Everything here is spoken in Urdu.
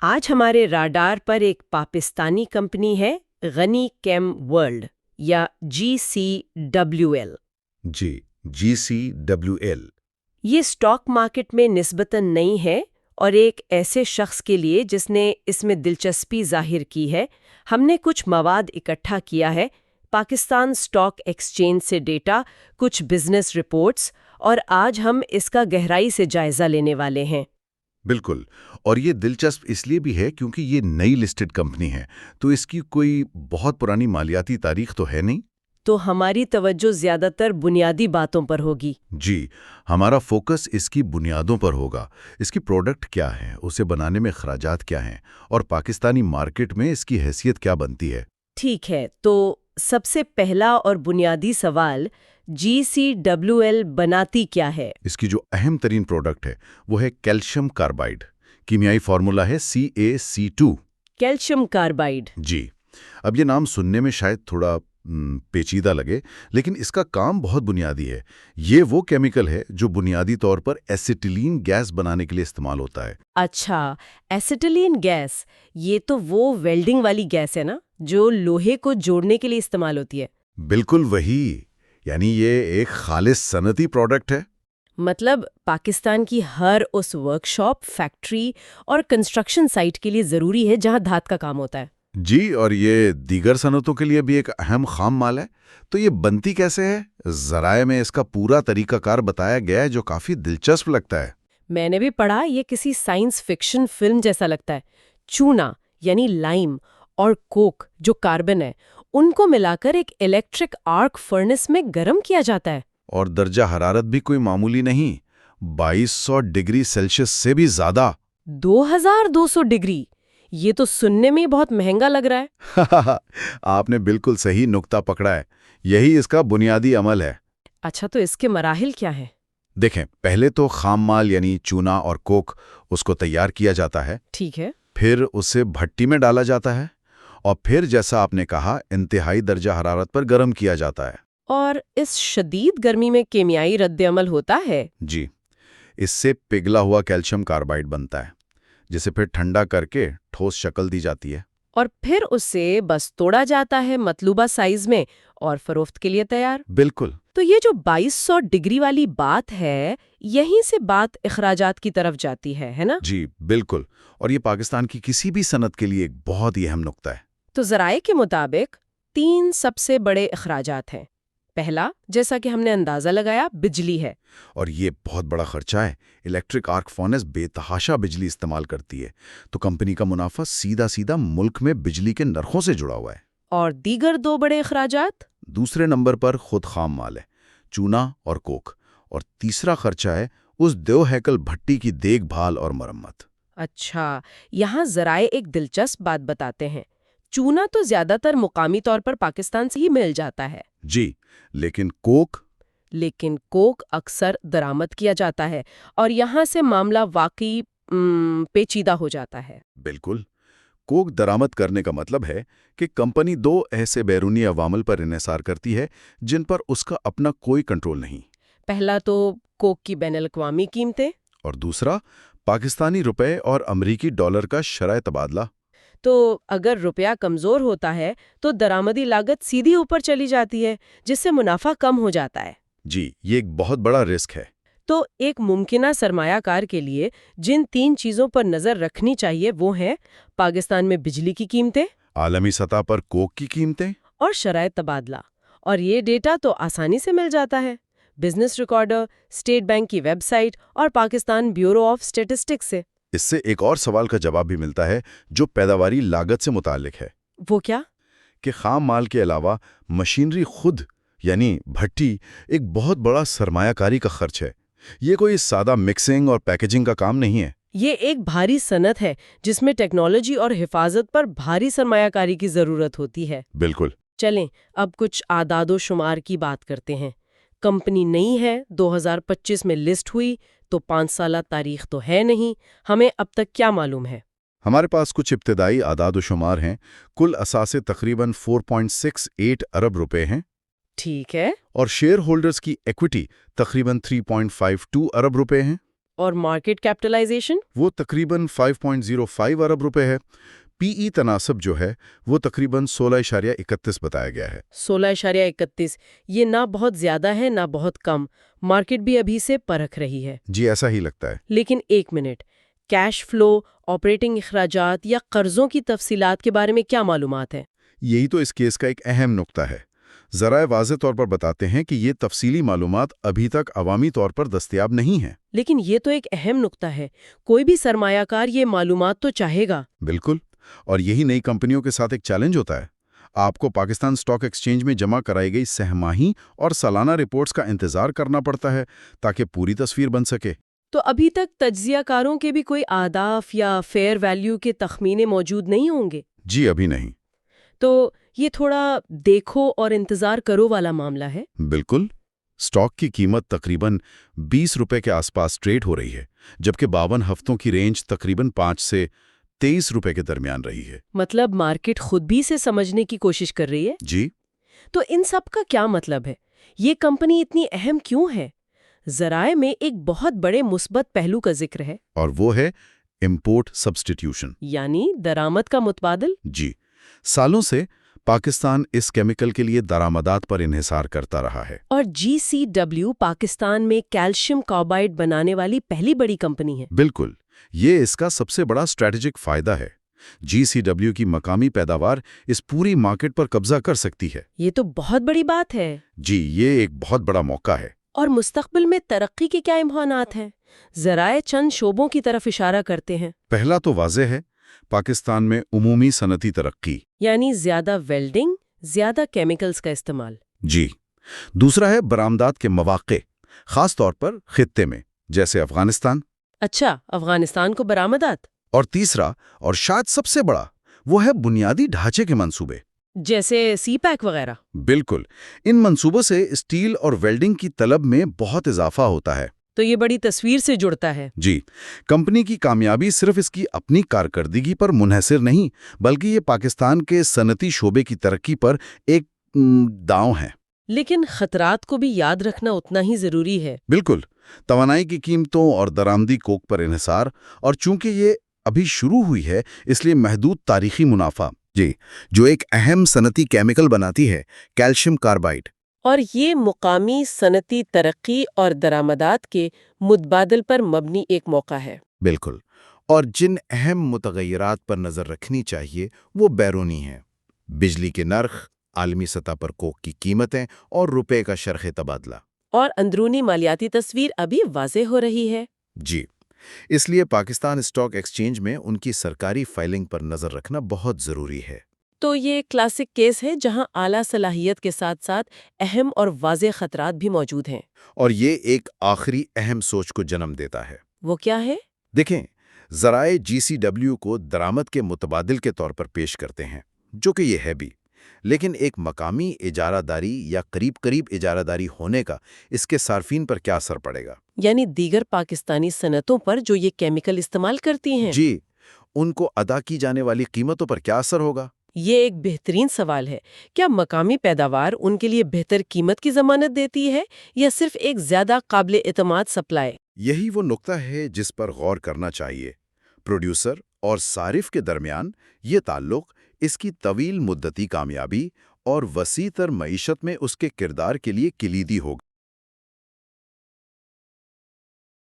آج ہمارے راڈار پر ایک پاکستانی کمپنی ہے غنی کیم ورلڈ یا GCWL۔ GCWL۔ یہ اسٹاک مارکیٹ میں نسبتاً نئی ہے اور ایک ایسے شخص کے لیے جس نے اس میں دلچسپی ظاہر کی ہے، ہم نے کچھ مواد اکٹھا کیا ہے، پاکستان اسٹاک ایکسچینج سے ڈیٹا، کچھ بزنس رپورٹس، اور آج ہم اس کا گہرائی سے جائزہ لینے والے ہیں۔ بالکل، اور یہ دلچسپ اس لیے بھی ہے کیونکہ یہ نئی لسٹڈ کمپنی ہے، تو اس کی کوئی بہت پرانی مالیاتی تاریخ تو ہے نہیں۔ تو ہماری توجہ زیادہ تر بنیادی باتوں پر ہوگی۔ جی، ہمارا فوکس اس کی بنیادوں پر ہوگا۔ اس کی پروڈکٹ کیا ہے، اسے بنانے میں اخراجات کیا ہیں، اور پاکستانی مارکیٹ میں اس کی حیثیت کیا بنتی ہے۔ ٹھیک ہے، تو سب سے پہلا اور بنیادی سوال، GCWL بناتی کیا ہے؟ اس کی جو اہم ترین پروڈکٹ ہے وہ ہے کیلشیم کاربائڈ۔ کیمیائی فارمولا ہے CaC2۔ Calcium carbide. جی، اب یہ نام سننے میں شاید تھوڑا پیچیدہ لگے، لیکن اس کا کام بہت بنیادی ہے۔ یہ وہ کیمیکل ہے جو بنیادی طور پر ایسیٹیلین گیس بنانے کے لیے استعمال ہوتا ہے۔ اچھا، ایسیٹیلین گیس، یہ تو وہ ویلڈنگ والی گیس ہے نا، جو لوہے کو جوڑنے کے لیے استعمال ہوتی ہے؟ بالکل وہی، یعنی یہ ایک خالص صنعتی پروڈکٹ ہے۔ مطلب پاکستان کی ہر اس ورک شاپ، فیکٹری اور کنسٹرکشن سائٹ کے لیے ضروری ہے جہاں دھات کا کام ہوتا ہے۔ جی، اور یہ دیگر صنعتوں کے لیے بھی ایک اہم خام مال ہے۔ تو یہ بنتی کیسے ہے؟ ذرائع میں اس کا پورا طریقہ کار بتایا گیا ہے جو کافی دلچسپ لگتا ہے۔ میں نے بھی پڑھا، یہ کسی سائنس فکشن فلم جیسا لگتا ہے۔ چونا یعنی لائم اور کوک جو کاربن ہے، ان کو ملا کر ایک الیکٹرک آرک فرنس میں گرم کیا جاتا ہے۔ اور درجہ حرارت بھی کوئی معمولی نہیں، 2200 ڈگری سیلشیس سے بھی زیادہ۔ 2200 ڈگری! یہ تو سننے میں بہت مہنگا لگ رہا ہے۔ آپ نے بالکل صحیح نقطہ پکڑا ہے، یہی اس کا بنیادی عمل ہے۔ اچھا، تو اس کے مراحل کیا ہیں؟ دیکھیں، پہلے تو خام مال یعنی چونا اور کوک، اس کو تیار کیا جاتا ہے۔ ٹھیک ہے۔ پھر اسے بھٹی میں ڈالا جاتا ہے، اور پھر جیسا آپ نے کہا انتہائی درجہ حرارت پر گرم کیا جاتا ہے۔ اور اس شدید گرمی میں کیمیائی رد عمل ہوتا ہے؟ جی، اس سے پگھلا ہوا کیلشیم کاربائڈ بنتا ہے، جسے پھر ٹھنڈا کر کے ٹھوس شکل دی جاتی ہے۔ اور پھر اسے بس توڑا جاتا ہے مطلوبہ سائز میں اور فروخت کے لیے تیار۔ بالکل۔ تو یہ جو 2200 ڈگری والی بات ہے، یہیں سے بات اخراجات کی طرف جاتی ہے نا؟ جی بالکل، اور یہ پاکستان کی کسی بھی صنعت کے لیے ایک بہت ہی اہم نقطہ ہے۔ تو ذرائع کے مطابق 3 سب سے بڑے اخراجات ہیں۔ پہلا، جیسا کہ ہم نے اندازہ لگایا، بجلی ہے۔ اور یہ بہت بڑا خرچہ ہے۔ الیکٹرک آرک فورنس بے تحاشا بجلی استعمال کرتی ہے، تو کمپنی کا منافع سیدھا ملک میں بجلی کے نرخوں سے جڑا ہوا ہے۔ اور دیگر 2 بڑے اخراجات؟ دوسرے نمبر پر خود خام مال ہے، چونا اور کوک، اور تیسرا خرچہ ہے اس دیو ہیکل بھٹی کی دیکھ بھال اور مرمت۔ اچھا، یہاں ذرائع ایک دلچسپ بات بتاتے ہیں۔ چونا تو زیادہ تر مقامی طور پر پاکستان سے ہی مل جاتا ہے۔ جی، لیکن کوک اکثر درآمد کیا جاتا ہے، اور یہاں سے معاملہ واقعی پیچیدہ ہو جاتا ہے۔ بالکل، کوک درآمد کرنے کا مطلب ہے کہ کمپنی 2 ایسے بیرونی عوامل پر انحصار کرتی ہے جن پر اس کا اپنا کوئی کنٹرول نہیں۔ پہلا تو کوک کی بین الاقوامی قیمتیں، اور دوسرا پاکستانی روپے اور امریکی ڈالر کا شرح تبادلہ۔ تو اگر روپیہ کمزور ہوتا ہے تو درآمدی لاگت سیدھی اوپر چلی جاتی ہے، جس سے منافع کم ہو جاتا ہے۔ جی، یہ ایک بہت بڑا رسک ہے۔ تو ایک ممکنہ سرمایہ کار کے لیے جن 3 چیزوں پر نظر رکھنی چاہیے وہ ہیں پاکستان میں بجلی کی قیمتیں، عالمی سطح پر کوک کی قیمتیں، اور شرائط تبادلہ۔ اور یہ ڈیٹا تو آسانی سے مل جاتا ہے بزنس ریکارڈر، اسٹیٹ بینک کی ویب سائٹ اور پاکستان بیورو آف اسٹیٹسٹکس سے۔ اس سے ایک اور سوال کا جواب بھی ملتا ہے جو پیداواری لاگت سے متعلق ہے۔ وہ کیا؟ کہ خام مال کے علاوہ مشینری خود یعنی بھٹی ایک بہت بڑا سرمایہ کاری کا خرچ ہے۔ یہ کوئی سادہ مکسنگ اور پیکیجنگ کا کام نہیں ہے۔ یہ ایک بھاری صنعت ہے جس میں ٹیکنالوجی اور حفاظت پر بھاری سرمایہ کاری کی ضرورت ہوتی ہے۔ بالکل۔ چلیں اب کچھ اعداد و شمار کی بات کرتے ہیں۔ کمپنی نئی ہے، 2025 میں لسٹ ہوئی، تو 5 سالہ تاریخ تو ہے نہیں۔ ہمیں اب تک کیا معلوم ہے؟ ہمارے پاس کچھ ابتدائی اعداد و شمار ہیں۔ کل اثاثے تقریباً 4.68 ارب روپے ہیں۔ ٹھیک ہے۔ اور شیئر ہولڈرز کی ایکوٹی تقریباً 3.52 ارب روپے ہیں۔ اور مارکیٹ کیپٹلائزیشن؟ وہ تقریباً 5.05 ارب روپے ہے۔ پی ای تناسب جو ہے وہ تقریباً 16.31 بتایا گیا ہے۔ 16.31، یہ نہ بہت زیادہ ہے نہ بہت کم، مارکیٹ بھی ابھی سے پرکھ رہی ہے۔ جی ایسا ہی لگتا ہے۔ لیکن ایک منٹ، کیش فلو، آپریٹنگ اخراجات یا قرضوں کی تفصیلات کے بارے میں کیا معلومات ہیں؟ یہی تو اس کیس کا ایک اہم نقطہ ہے۔ ذرائع واضح طور پر بتاتے ہیں کہ یہ تفصیلی معلومات ابھی تک عوامی طور پر دستیاب نہیں ہیں۔ لیکن یہ تو ایک اہم نقطہ ہے، کوئی بھی سرمایہ کار یہ معلومات تو چاہے گا۔ بالکل، اور یہی نئی کمپنیوں کے ساتھ ایک چیلنج ہوتا ہے۔ آپ کو پاکستان اسٹاک ایکسچینج میں جمع کرائی گئی سہ ماہی اور سالانہ رپورٹس کا انتظار کرنا پڑتا ہے تاکہ پوری تصویر بن سکے۔ تو ابھی تک تجزیہ کاروں کے بھی کوئی اہداف یا فیئر ویلیو کے تخمینے موجود نہیں ہوں گے؟ جی ابھی نہیں۔ تو یہ تھوڑا دیکھو اور انتظار کرو والا معاملہ ہے۔ بالکل، اسٹاک کی قیمت تقریباً 20 روپے کے آس پاس ٹریڈ ہو رہی ہے، جبکہ 52 ہفتوں کی رینج تقریباً 5 سے 23 روپے کے درمیان رہی ہے۔ مطلب مارکیٹ خود بھی سے سمجھنے کی کوشش کر رہی ہے؟ جی۔ تو ان سب کا کیا مطلب ہے؟ یہ کمپنی اتنی اہم کیوں ہے؟ ذرائع میں ایک بہت بڑے مثبت پہلو کا ذکر ہے، اور وہ ہے امپورٹ سبسٹیٹیوشن، یعنی درآمد کا متبادل۔ جی، سالوں سے پاکستان اس کیمیکل کے لیے درآمدات پر انحصار کرتا رہا ہے۔ اور جی سی ڈبلیو پاکستان میں کیلشیم کاربائڈ بنانے والی پہلی بڑی کمپنی ہے۔ بالکل، یہ اس کا سب سے بڑا اسٹریٹجک فائدہ ہے۔ جی سی ڈبلیو کی مقامی پیداوار اس پوری مارکیٹ پر قبضہ کر سکتی ہے۔ یہ تو بہت بڑی بات ہے۔ جی، یہ ایک بہت بڑا موقع ہے۔ اور مستقبل میں ترقی کے کیا امکانات ہیں؟ ذرائع چند شعبوں کی طرف اشارہ کرتے ہیں۔ پہلا تو واضح ہے، پاکستان میں عمومی صنعتی ترقی، یعنی زیادہ ویلڈنگ، زیادہ کیمیکلز کا استعمال۔ جی۔ دوسرا ہے برآمدات کے مواقع، خاص طور پر خطے میں جیسے افغانستان۔ اچھا، افغانستان کو برآمدات؟ اور تیسرا اور شاید سب سے بڑا وہ ہے بنیادی ڈھانچے کے منصوبے، جیسے سی پیک وغیرہ۔ بالکل، ان منصوبوں سے اسٹیل اور ویلڈنگ کی طلب میں بہت اضافہ ہوتا ہے۔ تو یہ بڑی تصویر سے جڑتا ہے۔ جی، کمپنی کی کامیابی صرف اس کی اپنی کارکردگی پر منحصر نہیں، بلکہ یہ پاکستان کے صنعتی شعبے کی ترقی پر ایک داؤں ہے۔ لیکن خطرات کو بھی یاد رکھنا اتنا ہی ضروری ہے۔ بالکل، توانائی کی قیمتوں اور درآمدی کوک پر انحصار، اور چونکہ یہ ابھی شروع ہوئی ہے اس لیے محدود تاریخی منافع، جی، جو ایک اہم صنعتی کیمیکل بناتی ہے، کیلشیم کاربائڈ۔ اور یہ مقامی صنعتی ترقی اور درآمدات کے متبادل پر مبنی ایک موقع ہے۔ بالکل، اور جن اہم متغیرات پر نظر رکھنی چاہیے وہ بیرونی ہیں: بجلی کے نرخ، عالمی سطح پر کوک کی قیمتیں اور روپے کا شرخ تبادلہ۔ اور اندرونی مالیاتی تصویر ابھی واضح ہو رہی ہے۔ جی، اس لیے پاکستان اسٹاک ایکسچینج میں ان کی سرکاری فائلنگ پر نظر رکھنا بہت ضروری ہے۔ تو یہ کلاسک کیس ہے جہاں اعلیٰ صلاحیت کے ساتھ ساتھ اہم اور واضح خطرات بھی موجود ہیں۔ اور یہ ایک آخری اہم سوچ کو جنم دیتا ہے۔ وہ کیا ہے؟ دیکھیں، ذرائع جی سی ڈبلیو کو درآمد کے متبادل کے طور پر پیش کرتے ہیں، جو کہ یہ ہے بھی، لیکن ایک مقامی اجارہ داری یا قریب اجارہ داری ہونے کا اس کے صارفین پر کیا اثر پڑے گا؟ یعنی دیگر پاکستانی صنعتوں پر جو یہ کیمیکل استعمال کرتی ہیں؟ جی، ان کو ادا کی جانے والی قیمتوں پر کیا اثر ہوگا؟ یہ ایک بہترین سوال ہے۔ کیا مقامی پیداوار ان کے لیے بہتر قیمت کی ضمانت دیتی ہے یا صرف ایک زیادہ قابل اعتماد سپلائی؟ یہی وہ نقطہ ہے جس پر غور کرنا چاہیے۔ پروڈیوسر اور صارف کے درمیان یہ تعلق اس کی طویل مدتی کامیابی اور وسیع تر معیشت میں اس کے کردار کے لیے کلیدی ہوگا۔